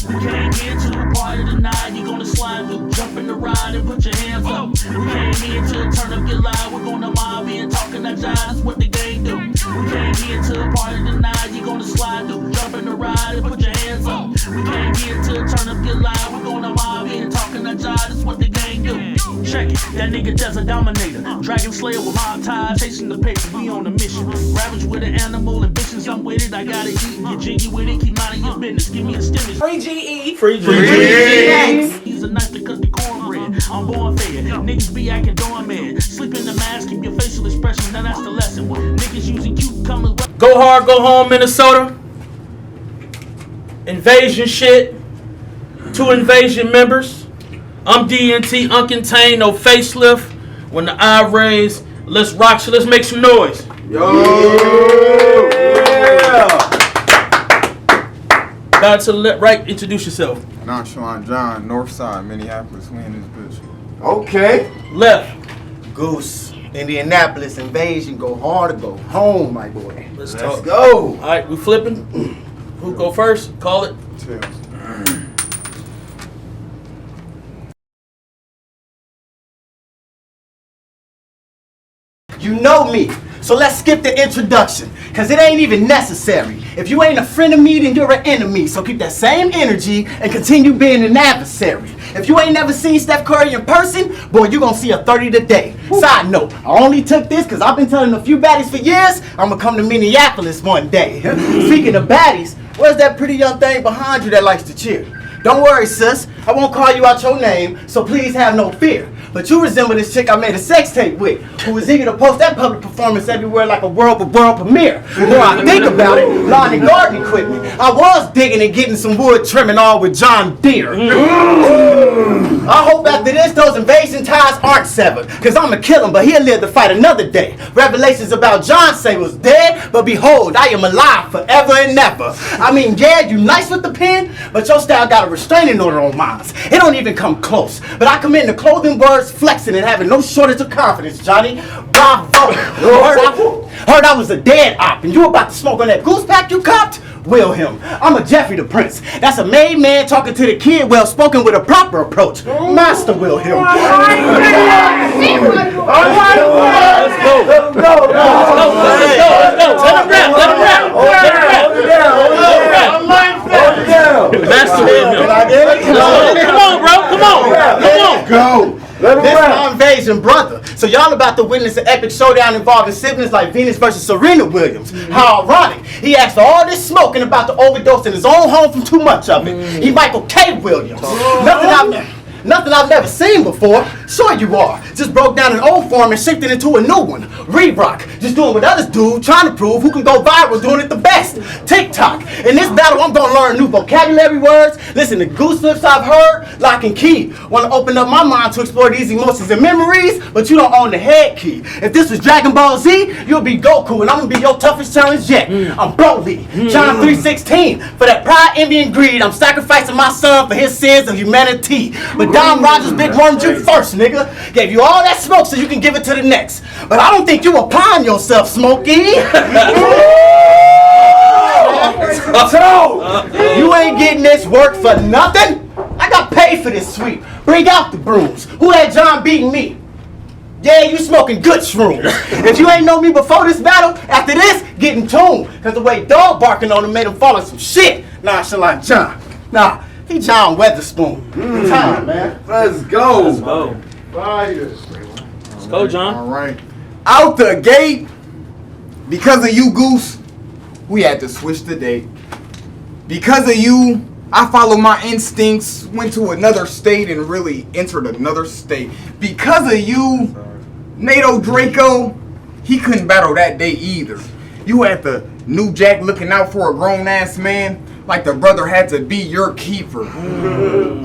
We came here to the party tonight. You gonna slide through, jump in the ride and put your hands up. We came here to turn up your live. We're gonna mob in, talking that jive. That's what the gang do. We came here to the party tonight. You gonna slide through, jump in the ride and put your hands up. We came here to turn up your live. We're gonna mob in, talking that jive. That's what the gang do. Check it, that nigga Desert Dominator, Dragon Slayer with my ties, chasing the paper. We on a mission. Ravage with an animal ambitions. I'm with it. I gotta eat. Get jiggy with it. Keep minding your business. Give me a stimulus. FreeGE. FreeGE. He's a knife to cut the cornbread. I'm born fed. Niggas be acting doorman. Sleep in the mask. Keep your facial expression. Now that's the lesson. Niggas using cucumbers. Go hard, go home, Minnesota. Nvasion shit. 2 Nvasion members. I'm DNTuncontaineD, no facelift. When the eye raise, let's rock shit. Let's make some noise. Yo! Yeah! Back to the left, right. Introduce yourself. Nonchalant John, Northside, Minneapolis. We in this bitch. Okay. Left. Goose. Indianapolis Nvasion. Go hard or go home, my boy. Let's Let's talk. go. All right, we flipping. Who go first? Call it. Tails. You know me, so let's skip the introduction, cause it ain't even necessary. If you ain't a friend of me, then you're an enemy, so keep that same energy and continue being an adversary. If you ain't never seen Steph Curry in person, boy, you gonna see a 30 today. Side note, I only took this cause I've been telling a few baddies for years, I'm gonna come to Minneapolis one day. Speaking of baddies, where's that pretty young thing behind you that likes to cheer? Don't worry, sis, I won't call you out your name, so please have no fear. But you resemble this chick I made a sex tape with, who was eager to post that public performance everywhere like a world premiere. The more I think about it, lawn and garden equipment. I was digging and getting some wood trimming all with John Deere. I hope after this those invasion ties aren't severed, cause I'ma kill him, but he'll live to fight another day. Revelations about John say was dead, but behold, I am alive forever and ever. I mean, yeah, you nice with the pen, but your style got a restraining order on mine. It don't even come close, but I commend the clothing words, flexing and having no shortage of confidence, Johnny. Bravo. Heard I was a dead op, and you about to smoke on that goose pack you copped? Wilhelm, I'm a Jeffrey the Prince. That's a made man talking to the kid, well spoken with a proper approach. Master Wilhelm. Let's go. Let's go. Let him rap. Master Wilhelm. Come on, bro. Come on. Go. Let him This is rap. my Nvasion brother. So y'all about to witness an epic showdown involving siblings like Venus versus Serena Williams. How ironic. He asked for all this smoking about to overdose in his own home from too much of it. He Michael K. Williams. Nothing I've never seen before. Sure you are. Just broke down an old form and shaped it into a new one. Re-rock. Just doing what others do, trying to prove who can go viral doing it the best. TikTok. In this battle, I'm gonna learn new vocabulary words, listen to goose flips I've heard, lock and key. Wanna open up my mind to explore these emotions and memories, but you don't own the head key. If this was Dragon Ball Z, you'll be Goku, and I'm gonna be your toughest challenge yet. I'm Broly. John 3:16. For that pride, envy, and greed, I'm sacrificing my son for his sins of humanity. But Don Rogers big wormed you first, nigga. Gave you all that smoke so you can give it to the next. But I don't think you applying yourself, Smokey. So, you ain't getting this work for nothing? I got paid for this sweep. Bring out the brooms. Who that John beating me? Yeah, you smoking good shrooms. If you ain't know me before this battle, after this, get in tune. Cause the way dog barking on him made him fall in some shit. Nonchalant John. Nah, he John Weatherspoon. Time, man. Let's go. Let's go. Fire. Let's go, John. All right. Out the gate, because of you, Goose, we had to switch the date. Because of you, I followed my instincts, went to another state, and really entered another state. Because of you, NATO Draco, he couldn't battle that day either. You had the new Jack looking out for a grown-ass man, like the brother had to be your keeper.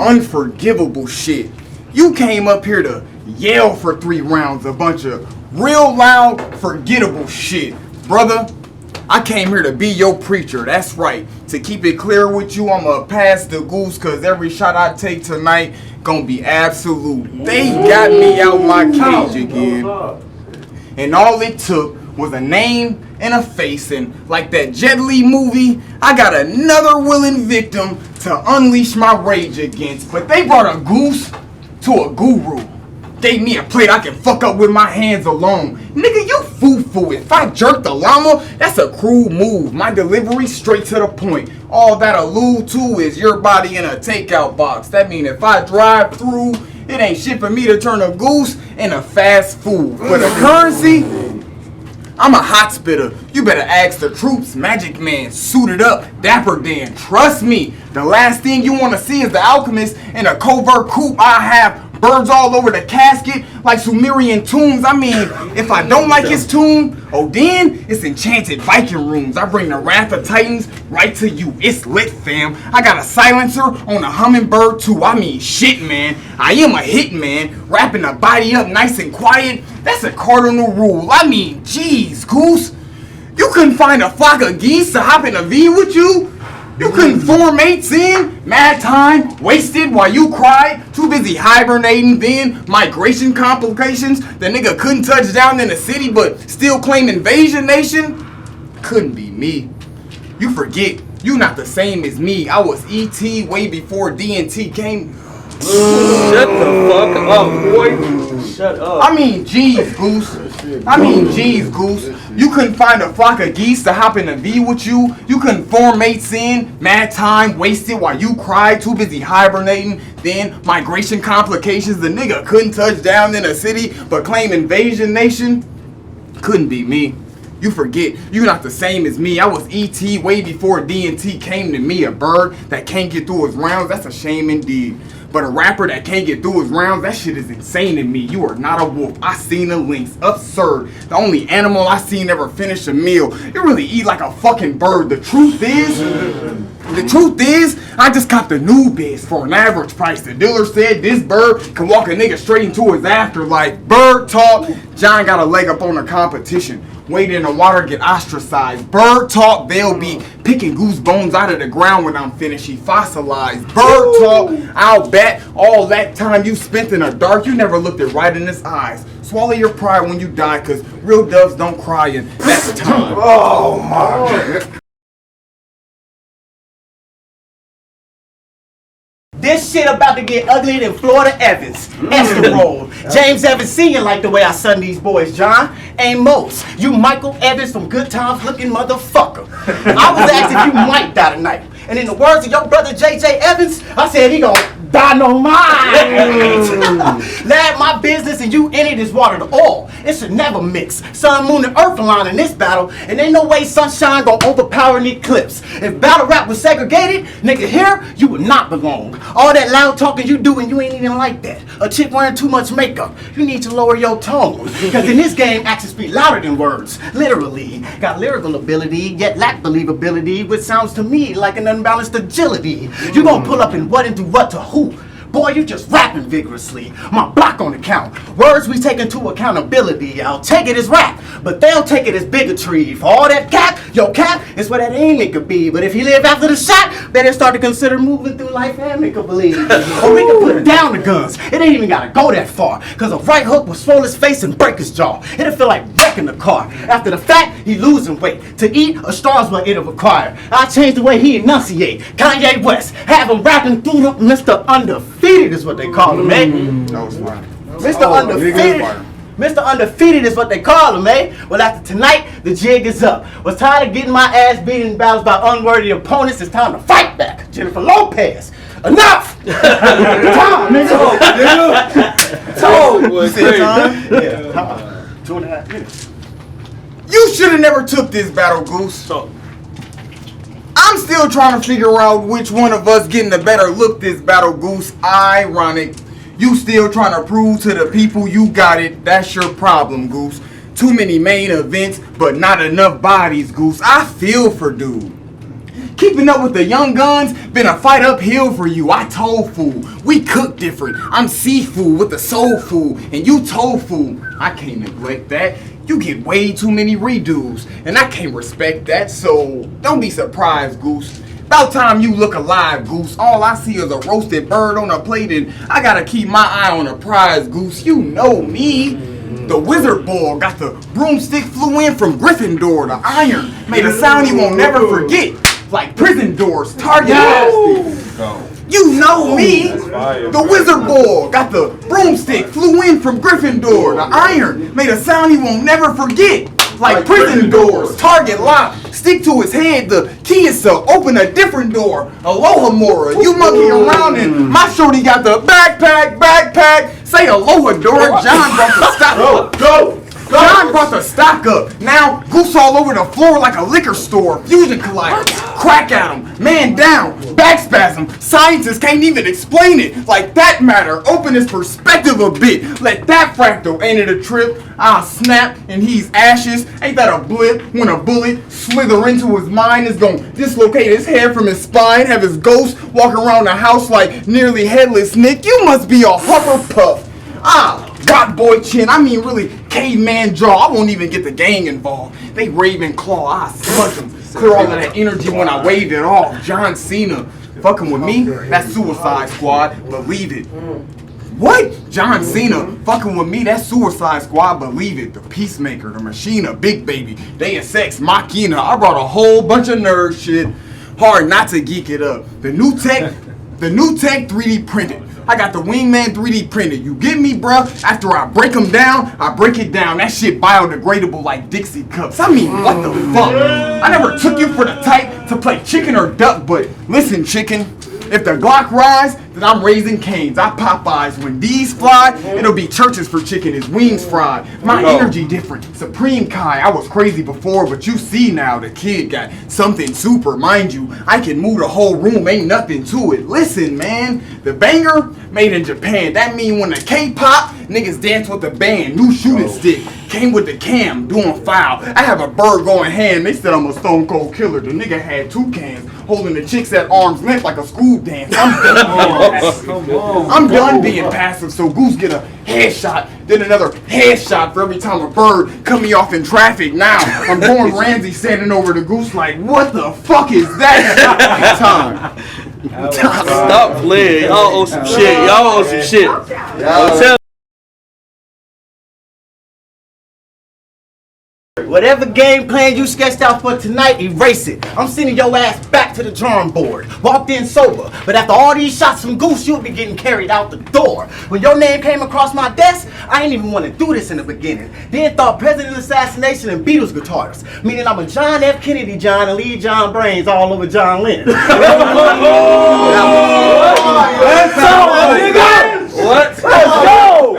Unforgivable shit. You came up here to yell for 3 rounds, a bunch of real loud, forgettable shit. Brother, I came here to be your preacher, that's right. To keep it clear with you, I'ma pass the goose, cause every shot I take tonight gonna be absolute. They got me out my cage again. And all it took was a name and a face, and like that Jet Li movie, I got another willing victim to unleash my rage against. But they brought a goose to a guru. Gave me a plate I can fuck up with my hands alone. Nigga, you foo-foo. If I jerk the llama, that's a cruel move. My delivery straight to the point. All that allude to is your body in a takeout box. That mean if I drive through, it ain't shit for me to turn a goose into fast food. For the currency, I'm a hot spitter. You better ask the troops. Magic Man, suited up, dapper Dan. Trust me, the last thing you want to see is the alchemist in a covert coupe. I have birds all over the casket like Sumerian tombs. I mean, if I don't like his tomb, oh then it's enchanted Viking rooms. I bring the wrath of Titans right to you. It's lit, fam. I got a silencer on a hummingbird too. I mean, shit, man. I am a hit man, wrapping the body up nice and quiet. That's a cardinal rule. I mean, jeez, Goose. You couldn't find a flock of geese to hop in a V with you? You couldn't form mates in? Mad time wasted while you cried? Too busy hibernating then? Migration complications? The nigga couldn't touch down in the city but still claim Nvasion nation? Couldn't be me. You forget, you not the same as me. I was ET way before DNT came. Shut the fuck up, boy. Shut up. I mean, jeez, Goose. You couldn't find a flock of geese to hop in a V with you. You couldn't form mates in. Mad time wasted while you cried. Too busy hibernating. Then migration complications. The nigga couldn't touch down in a city but claim Nvasion nation. Couldn't be me. You forget, you not the same as me. I was ET way before DNT came to me. A bird that can't get through his rounds, that's a shame indeed. But a rapper that can't get through his rounds, that shit is insane to me. You are not a wolf. I seen the links. Absurd. The only animal I seen ever finish a meal. You really eat like a fucking bird. The truth is, I just got the new biz for an average price. The dealer said this bird can walk a nigga straight into his afterlife. Bird talk. John got a leg up on the competition. Wade in the water, get ostracized. Bird talk, they'll be picking goose bones out of the ground when I'm finished. He fossilized. Bird talk, I'll bet all that time you spent in the dark, you never looked it right in his eyes. Swallow your pride when you die, cause real doves don't cry, and that's time. Oh my God. This shit about to get uglier than Florida Evans. Escarole. James Evans Sr. like the way I son these boys, John. Ain't most. You Michael Evans from Good Times looking motherfucker. I was asked if you might die tonight. And in the words of your brother J.J. Evans, I said he gon' die no mind. Lad, my business and you in it is water to oil. It should never mix. Sun, moon, and earth align in this battle. And ain't no way sunshine gon' overpower an eclipse. If battle rap was segregated, nigga here, you would not belong. All that loud talking you do and you ain't even like that. A chick wearing too much makeup. You need to lower your tone. Cause in this game, actions speak louder than words. Literally. Got lyrical ability, yet lack believability, which sounds to me like an unbalanced agility. You gon' pull up and what and do what to who? Boy, you just rapping vigorously. My block on the count. Words we take into accountability. I'll take it as rap, but they'll take it as bigotry. For all that cap, your cap is where that aim it could be. But if he live after the shot, better start to consider moving through life amicably. Or we can put down the guns. It ain't even gotta go that far. Cause a right hook will swell his face and break his jaw. It'll feel like wrecking the car. After the fact, he losing weight. To eat, a star's what it'll require. I change the way he enunciate. Kanye West, have him rapping through the Mr. Undefeated is what they call him, eh? That was fine. Mr. Undefeated. Mr. Undefeated is what they call him, eh? Well, after tonight, the jig is up. Was tired of getting my ass beat in battles by unworthy opponents. It's time to fight back. Jennifer Lopez. Enough! Time, nigga. Told. You said time? Yeah, 2.5 minutes. You should have never took this battle, Goose. I'm still trying to figure out which one of us getting the better look this battle, Goose. Ironic. You still trying to prove to the people you got it. That's your problem, Goose. Too many main events, but not enough bodies, Goose. I feel for dude. Keeping up with the young guns been a fight uphill for you. I tofu. We cook different. I'm seafood with the soul food, and you tofu. I can't neglect that. You get way too many redos, and I can't respect that, so don't be surprised, Goose. About time you look alive, Goose. All I see is a roasted bird on a plate, and I gotta keep my eye on the prize, Goose. You know me. The wizard ball got the broomstick flew in from Gryffindor. The iron made a sound you won't never forget, like prison doors. Target. Go. You know me, fire, the wizard boy, got the broomstick, flew in from Gryffindor. The iron made a sound he won't never forget. Like prison doors, target lock, stick to his head, the key is to open a different door. Aloha Mora, you monkey around and my shorty got the backpack. Say aloha Dora, John brought the stock. John brought the stock up. Now Goose all over the floor like a liquor store. Fusion collider, crack at him, man down, backspasm. Scientists can't even explain it. Like that matter, open his perspective a bit. Let that fractal, ain't it a trip? I'll snap and he's ashes. Ain't that a blip when a bullet slither into his mind is gonna dislocate his hair from his spine? Have his ghost walk around the house like nearly headless Nick? You must be a Hufflepuff. Rock boy chin, I mean really caveman jaw. I won't even get the gang involved. They Ravenclaw, I smudge them. Clear all of that energy when I wave it off. John Cena, fucking with me, that's Suicide Squad, believe it. What? John Cena, fucking with me, that's Suicide Squad, believe it. The Peacemaker, the Machina, Big Baby, Deus Ex Machina. I brought a whole bunch of nerd shit. Hard not to geek it up. The new tech 3D printed. I got the Wingman 3D printed. You get me, bruh? After I break them down, I break it down. That shit biodegradable like Dixie cups. I mean, what the fuck? I never took you for the type to play chicken or duck, but listen, chicken. If the Glock rise, then I'm raising canes. I Popeyes. When these fly, it'll be churches for chicken. His wings fried. My energy different. Supreme Kai. I was crazy before, but you see now the kid got something super. Mind you, I can move the whole room. Ain't nothing to it. Listen, man. The banger made in Japan. That mean when the K-pop, niggas dance with the band. New shooting stick. Came with the cam, doing foul. I have a bird going hand. They said I'm a stone cold killer. The nigga had 2 cans, holding the chicks at arm's length like a school dance. I'm done being passive, so Goose get a headshot, then another headshot for every time a bird cut me off in traffic. Now I'm Gordon Ramsay standing over the Goose like, what the fuck is that? Time. Stop playing. Y'all owe some shit. Y'all owe some shit. Tell Whatever game plan you sketched out for tonight, erase it. I'm sending your ass back to the drawing board. Walked in sober, but after all these shots from Goose, you'll be getting carried out the door. When your name came across my desk, I didn't even want to do this in the beginning. Then thought president assassination and Beatles guitarist, meaning I'm a John F. Kennedy John and Lee John Brains all over John Lennon. Let's go, nigga! what? Let's go!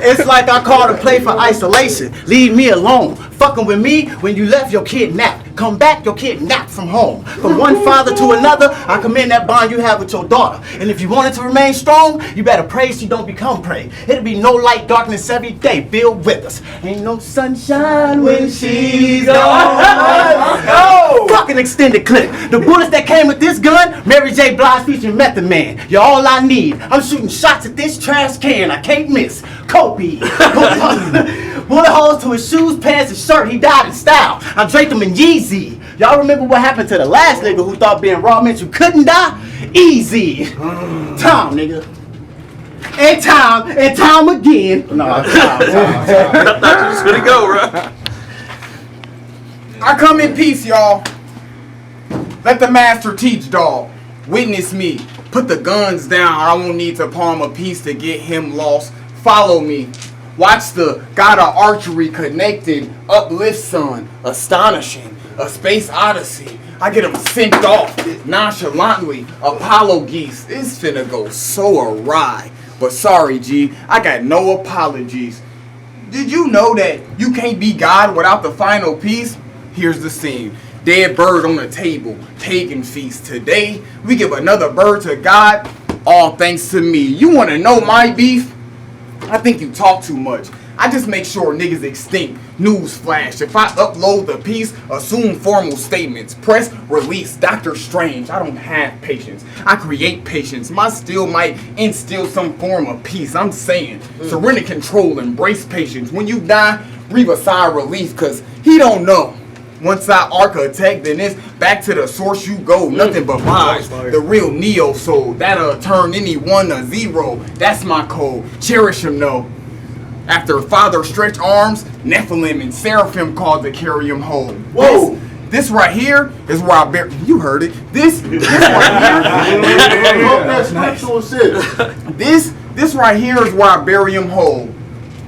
It's like I called to play for isolation. Leave me alone. Fucking with me when you left your kid napped. Come back, your kid napped from home. From one father to another, I commend that bond you have with your daughter. And if you want it to remain strong, you better pray she don't become prey. It'll be no light, darkness every day. Build with us. Ain't no sunshine when she's gone. Oh, fucking extended clip. The bullets that came with this gun, Mary J. Blige featuring Method Man. You're all I need. I'm shooting shots at this trash can. I can't miss. Kobe. Bullet holes to his shoes, pants, and shirt. He died in style. I draped him in Yeezy. Y'all remember what happened to the last nigga who thought being raw meant you couldn't die? Easy. Time, nigga. And time again. No, time. I thought you was gonna go, bro. I come in peace, y'all. Let the master teach, dog. Witness me. Put the guns down. I won't need to palm a piece to get him lost. Follow me. Watch the God of Archery connected, uplift son, astonishing, a space odyssey. I get him sent off nonchalantly, Apollo geese. It's finna go so awry. But sorry, G, I got no apologies. Did you know that you can't be God without the final piece? Here's the scene. Dead bird on the table, pagan feast. Today, we give another bird to God, all thanks to me. You wanna know my beef? I think you talk too much. I just make sure niggas extinct. News flash. If I upload the piece, assume formal statements. Press release. Doctor Strange. I don't have patience. I create patience. My skill might instill some form of peace. I'm saying surrender control, embrace patience. When you die, breathe a sigh of relief, cause he don't know. Once I architect, then it's back to the source you go. Nothing but vibes. The real Neo soul. That'll turn anyone to zero. That's my code. Cherish him though. After father stretch arms, Nephilim and Seraphim called to carry him home. Whoa! This right here is where I bury. You heard it. This right here. This right here is where I bury him whole.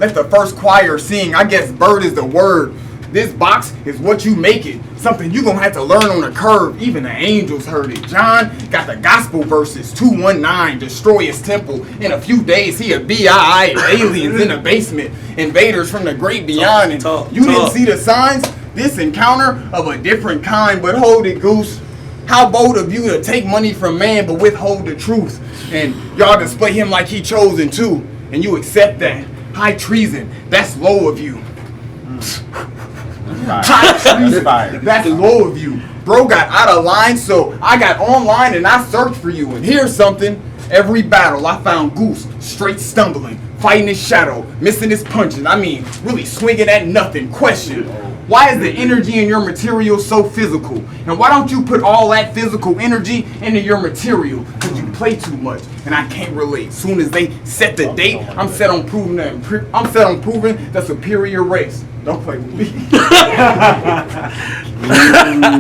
Let the first choir sing. I guess bird is the word. This box is what you make it. Something you gonna have to learn on the curve. Even the angels heard it. John got the gospel verses. 2:19, destroy his temple. In a few days, he'll be aliens in the basement. Invaders from the great beyond. And you didn't see the signs? This encounter of a different kind. But hold it, Goose. How bold of you to take money from man but withhold the truth. And y'all display him like he chosen too. And you accept that. High treason. That's low of you. That's low of you. Bro got out of line, so I got online and I searched for you. And here's something. Every battle I found Goose straight stumbling, fighting his shadow, missing his punches. I mean, really swinging at nothing. Question. Why is the energy in your material so physical? And why don't you put all that physical energy into your material? Because you play too much, and I can't relate. Soon as they set the date, I'm set on proving the superior race. Don't play with me.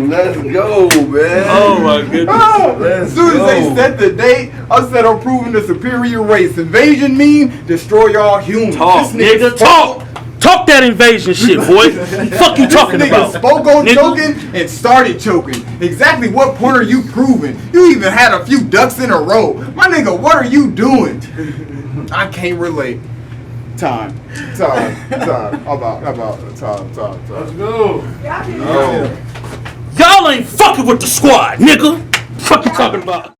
Let's go, man. Oh my goodness. As soon as they set the date, I'm set on proving the superior race. Nvasion mean destroy all humans. Talk, This nigga nigga, talk. Talk that invasion shit, boy. Fuck you talking This nigga about? spoke on nigga? choking and started choking. Exactly what point are you proving? You even had a few ducks in a row. My nigga, what are you doing? I can't relate. Time. About time. Let's go. Y'all ain't fucking with the squad, nigga. Fuck you talking about?